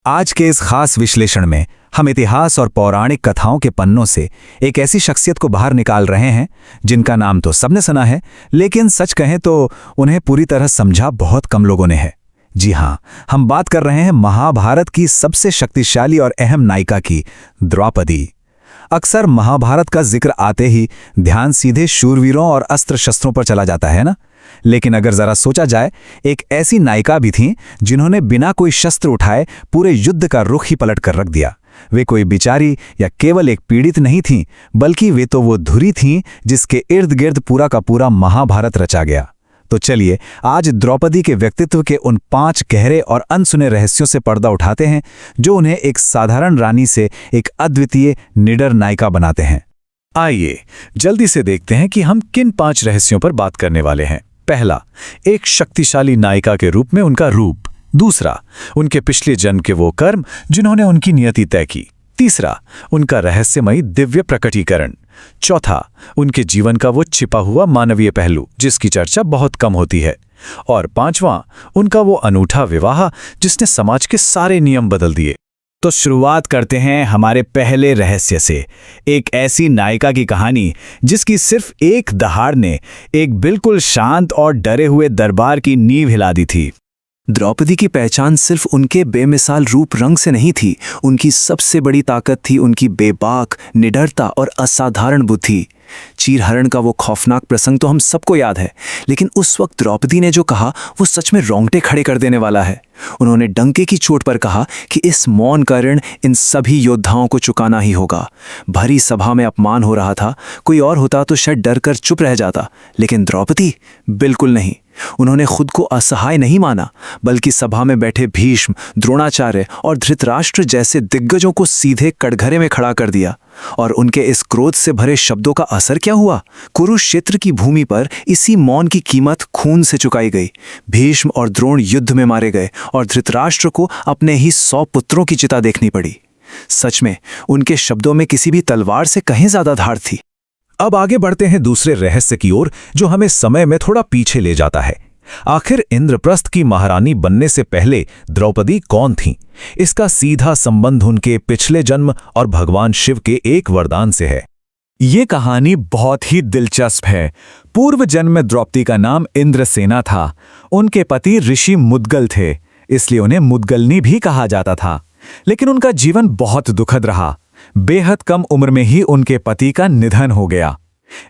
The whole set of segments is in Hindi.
आज के इस खास विश्लेषण में हम इतिहास और पौराणिक कथाओं के पन्नों से एक ऐसी शख्सियत को बाहर निकाल रहे हैं जिनका नाम तो सबने सुना है, लेकिन सच कहें तो उन्हें पूरी तरह समझा बहुत कम लोगों ने है। जी हाँ, हम बात कर रहे हैं महाभारत की सबसे शक्तिशाली और अहम नायिका की, द्रौपदी। अक्सर महाभारत का जिक्र आते ही ध्यान सीधे शूरवीरों और अस्त्र शस्त्रों पर चला जाता है ना, लेकिन अगर जरा सोचा जाए, एक ऐसी नायिका भी थीं जिन्होंने बिना कोई शस्त्र उठाए पूरे युद्ध का रुख ही पलट कर रख दिया। वे कोई बिचारी या केवल एक पीड़ित नहीं थीं, बल्कि वे तो वो धुरी थीं जिसके इर्द गिर्द पूरा का पूरा महाभारत रचा गया। तो चलिए आज द्रौपदी के व्यक्तित्व के उन 5 गहरे और अनसुने रहस्यों से पर्दा उठाते हैं जो उन्हें एक साधारण रानी से एक अद्वितीय निडर नायिका बनाते हैं। आइए जल्दी से देखते हैं कि हम किन 5 रहस्यों पर बात करने वाले हैं। पहला, एक शक्तिशाली नायिका के रूप में उनका रूप। दूसरा, उनके पिछले जन्म के वो कर्म जिन्होंने उनकी नियति तय की। तीसरा, उनका रहस्यमयी दिव्य प्रकटीकरण। चौथा, उनके जीवन का वो छिपा हुआ मानवीय पहलू जिसकी चर्चा बहुत कम होती है। और पांचवां, उनका वो अनूठा विवाह जिसने समाज के सारे नियम बदल दिए। तो शुरुआत करते हैं हमारे पहले रहस्य से, एक ऐसी नायिका की कहानी जिसकी सिर्फ एक दहाड़ ने एक बिल्कुल शांत और डरे हुए दरबार की नींव हिला दी थी। द्रौपदी की पहचान सिर्फ उनके बेमिसाल रूप रंग से नहीं थी, उनकी सबसे बड़ी ताकत थी उनकी बेबाक निडरता और असाधारण बुद्धि। चीरहरण का वो खौफनाक प्रसंग तो हम सबको याद है, लेकिन उस वक्त द्रौपदी ने जो कहा वो सच में रोंगटे खड़े कर देने वाला है। उन्होंने डंके की चोट पर कहा कि इस मौन का ऋण इन सभी योद्धाओं को चुकाना ही होगा। भरी सभा में अपमान हो रहा था, कोई और होता तो शायद डर कर चुप रह जाता, लेकिन द्रौपदी बिल्कुल नहीं। उन्होंने खुद को असहाय नहीं माना, बल्कि सभा में बैठे भीष्म, द्रोणाचार्य और धृतराष्ट्र जैसे दिग्गजों को सीधे कटघरे में खड़ा कर दिया। और उनके इस क्रोध से भरे शब्दों का असर क्या हुआ? कुरुक्षेत्र की भूमि पर इसी मौन की कीमत खून से चुकाई गई। भीष्म और द्रोण युद्ध में मारे गए और धृतराष्ट्र को अपने ही 100 पुत्रों की चिता देखनी पड़ी। सच में उनके शब्दों में किसी भी तलवार से कहीं ज्यादा धार थी। अब आगे बढ़ते हैं दूसरे रहस्य की ओर जो हमें समय में थोड़ा पीछे ले जाता है। आखिर इंद्रप्रस्थ की महारानी बनने से पहले द्रौपदी कौन थीं? इसका सीधा संबंध उनके पिछले जन्म और भगवान शिव के एक वरदान से है। ये कहानी बहुत ही दिलचस्प है। पूर्व जन्म में द्रौपदी का नाम इंद्रसेना था। उनके पति ऋषि मुद्गल थे, इसलिए उन्हें मुद्गलनी भी कहा जाता था। लेकिन उनका जीवन बहुत दुखद रहा। बेहद कम उम्र में ही उनके पति का निधन हो गया।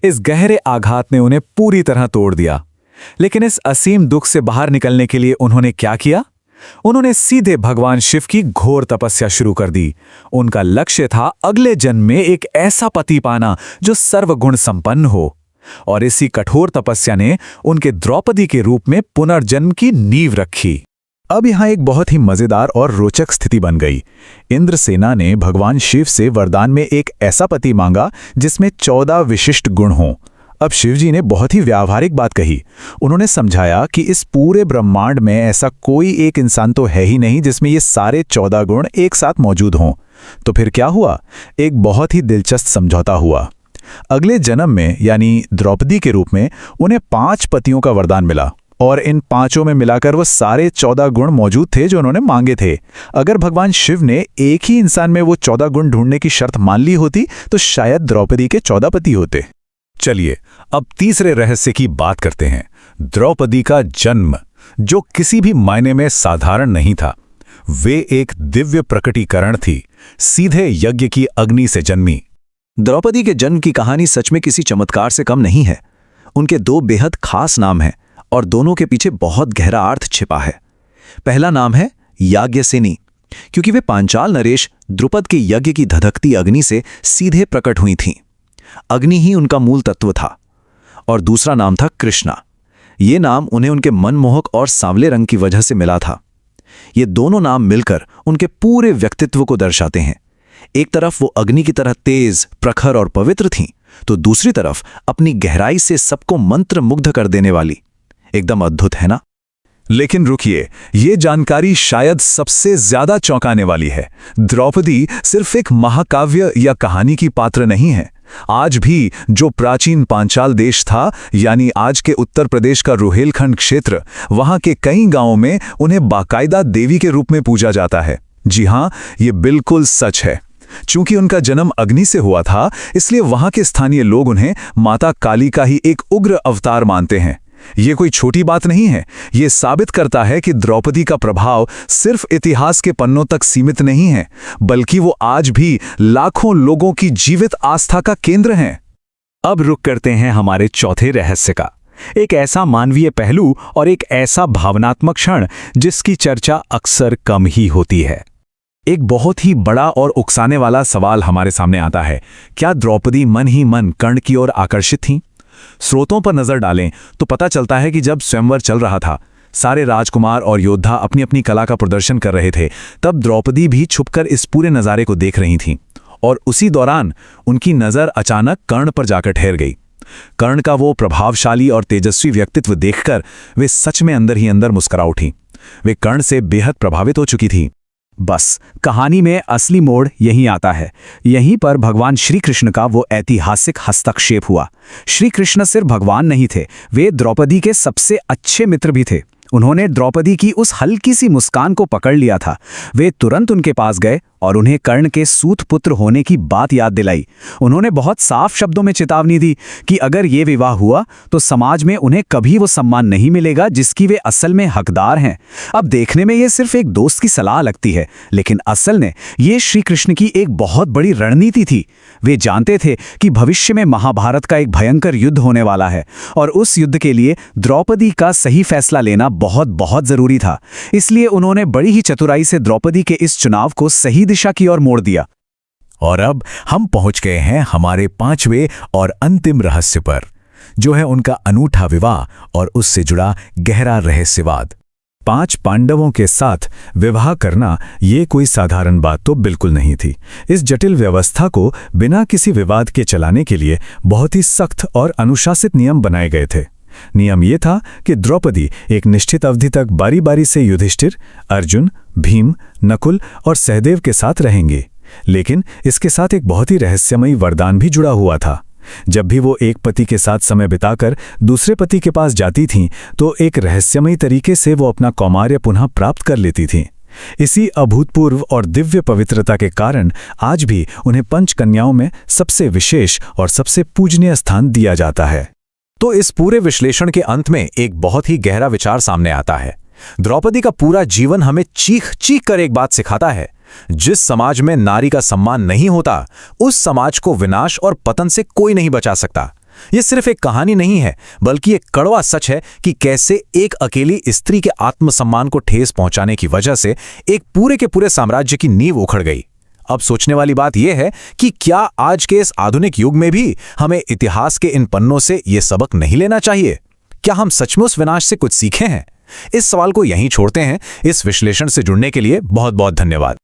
इस गहरे आघात ने उन्हें पूरी तरह तोड़ दिया। लेकिन इस असीम दुख से बाहर निकलने के लिए उन्होंने क्या किया? उन्होंने सीधे भगवान शिव की घोर तपस्या शुरू कर दी। उनका लक्ष्य था अगले जन्म में एक ऐसा पति पाना जो सर्वगुण संपन्न हो। और इसी कठोर तपस्या ने उनके द्रौपदी के रूप में पुनर्जन्म की नींव रखी। अब यहाँ एक बहुत ही मजेदार और रोचक स्थिति बन गई। इंद्रसेना ने भगवान शिव से वरदान में एक ऐसा पति मांगा जिसमें 14 विशिष्ट गुण हों। अब शिवजी ने बहुत ही व्यावहारिक बात कही। उन्होंने समझाया कि इस पूरे ब्रह्मांड में ऐसा कोई एक इंसान तो है ही नहीं जिसमें ये सारे 14 गुण एक साथ मौजूद हों। तो फिर क्या हुआ? एक बहुत ही दिलचस्प समझौता हुआ। अगले जन्म में यानी द्रौपदी के रूप में उन्हें 5 पतियों का वरदान मिला और इन 5 में मिलाकर वो सारे 14 गुण मौजूद थे जो उन्होंने मांगे थे। अगर भगवान शिव ने एक ही इंसान में वो 14 गुण ढूंढने की शर्त मान ली होती तो शायद द्रौपदी के 14 पति होते। चलिए अब तीसरे रहस्य की बात करते हैं। द्रौपदी का जन्म जो किसी भी मायने में साधारण नहीं था। वे एक दिव्य प्रकटीकरण थी, सीधे यज्ञ की अग्नि से जन्मी। द्रौपदी के जन्म की कहानी सच में किसी चमत्कार से कम नहीं है। उनके 2 बेहद खास नाम हैं और दोनों के पीछे बहुत गहरा अर्थ छिपा है। पहला नाम है याज्ञसेनी, क्योंकि वे पांचाल नरेश द्रुपद के यज्ञ की धधकती अग्नि से सीधे प्रकट हुई थीं। अग्नि ही उनका मूल तत्व था। और दूसरा नाम था कृष्णा। ये नाम उन्हें उनके मनमोहक और सांवले रंग की वजह से मिला था। ये दोनों नाम मिलकर उनके पूरे व्यक्तित्व को दर्शाते हैं। एक तरफ वो अग्नि की तरह तेज, प्रखर और पवित्र थीं, तो दूसरी तरफ अपनी गहराई से सबको मंत्रमुग्ध कर देने वाली। एकदम अद्भुत है ना? लेकिन रुकिए, ये जानकारी शायद सबसे ज्यादा चौंकाने वाली है। द्रौपदी सिर्फ एक महाकाव्य या कहानी की पात्र नहीं है। आज भी जो प्राचीन पांचाल देश था, यानी आज के उत्तर प्रदेश का रुहेलखंड क्षेत्र, वहां के कई गांवों में उन्हें बाकायदा देवी के रूप में पूजा जाता है। जी हाँ, ये बिल्कुल सच है। चूंकि उनका जन्म अग्नि से हुआ था, इसलिए वहां के स्थानीय लोग उन्हें माता काली का ही एक उग्र अवतार मानते हैं। ये कोई छोटी बात नहीं है। ये साबित करता है कि द्रौपदी का प्रभाव सिर्फ इतिहास के पन्नों तक सीमित नहीं है, बल्कि वो आज भी लाखों लोगों की जीवित आस्था का केंद्र हैं। अब रुक करते हैं हमारे चौथे रहस्य का, एक ऐसा मानवीय पहलू और एक ऐसा भावनात्मक क्षण जिसकी चर्चा अक्सर कम ही होती है। एक बहुत ही बड़ा और उकसाने वाला सवाल हमारे सामने आता है, क्या द्रौपदी मन ही मन कर्ण की ओर आकर्षित थीं? स्रोतों पर नजर डालें तो पता चलता है कि जब स्वयंवर चल रहा था, सारे राजकुमार और योद्धा अपनी अपनी कला का प्रदर्शन कर रहे थे, तब द्रौपदी भी छुपकर इस पूरे नज़ारे को देख रही थीं। और उसी दौरान उनकी नज़र अचानक कर्ण पर जाकर ठहर गई। कर्ण का वो प्रभावशाली और तेजस्वी व्यक्तित्व देखकर वे सच में अंदर ही अंदर मुस्कुरा उठी। वे कर्ण से बेहद प्रभावित हो चुकी थी। बस कहानी में असली मोड़ यहीं आता है। यहीं पर भगवान श्री कृष्ण का वो ऐतिहासिक हस्तक्षेप हुआ। श्री कृष्ण सिर्फ भगवान नहीं थे, वे द्रौपदी के सबसे अच्छे मित्र भी थे। उन्होंने द्रौपदी की उस हल्की सी मुस्कान को पकड़ लिया था। वे तुरंत उनके पास गए और उन्हें कर्ण के सूत पुत्र होने की बात याद दिलाई। उन्होंने बहुत साफ शब्दों में चेतावनी दी कि अगर ये विवाह हुआ तो समाज में उन्हें कभी वो सम्मान नहीं मिलेगा जिसकी वे असल में हकदार हैं। अब देखने में ये सिर्फ एक दोस्त की सलाह लगती है, लेकिन असल में ये श्री कृष्ण की एक बहुत बड़ी रणनीति थी। वे जानते थे कि भविष्य में महाभारत का एक भयंकर युद्ध होने वाला है और उस युद्ध के लिए द्रौपदी का सही फैसला लेना बहुत बहुत जरूरी था। इसलिए उन्होंने बड़ी ही चतुराई से द्रौपदी के इस चुनाव को सही दिशा की ओर मोड़ दिया। और अब हम पहुंच गए हैं हमारे पांचवें और अंतिम रहस्य पर, जो है उनका अनूठा विवाह और उससे जुड़ा गहरा रहस्यवाद। 5 पांडवों के साथ विवाह करना ये कोई साधारण बात तो बिल्कुल नहीं थी। इस जटिल व्यवस्था को बिना किसी विवाद के चलाने के लिए बहुत ही सख्त और अनुशासित नियम बनाए गए थे। नियम ये था कि द्रौपदी एक निश्चित अवधि तक बारी बारी से युधिष्ठिर, अर्जुन, भीम, नकुल और सहदेव के साथ रहेंगे। लेकिन इसके साथ एक बहुत ही रहस्यमयी वरदान भी जुड़ा हुआ था। जब भी वो एक पति के साथ समय बिताकर दूसरे पति के पास जाती थीं, तो एक रहस्यमयी तरीके से वो अपना कौमार्य पुनः प्राप्त कर लेती थीं। इसी अभूतपूर्व और दिव्य पवित्रता के कारण आज भी उन्हें पंचकन्याओं में सबसे विशेष और सबसे पूजनीय स्थान दिया जाता है। तो इस पूरे विश्लेषण के अंत में एक बहुत ही गहरा विचार सामने आता है। द्रौपदी का पूरा जीवन हमें चीख चीख कर एक बात सिखाता है, जिस समाज में नारी का सम्मान नहीं होता, उस समाज को विनाश और पतन से कोई नहीं बचा सकता। यह सिर्फ एक कहानी नहीं है, बल्कि एक कड़वा सच है कि कैसे एक अकेली स्त्री के आत्मसम्मान को ठेस पहुंचाने की वजह से एक पूरे के पूरे साम्राज्य की नींव उखड़ गई। अब सोचने वाली बात यह है कि क्या आज के इस आधुनिक युग में भी हमें इतिहास के इन पन्नों से ये सबक नहीं लेना चाहिए? क्या हम सचमुच विनाश से कुछ सीखे हैं? इस सवाल को यहीं छोड़ते हैं। इस विश्लेषण से जुड़ने के लिए बहुत बहुत धन्यवाद।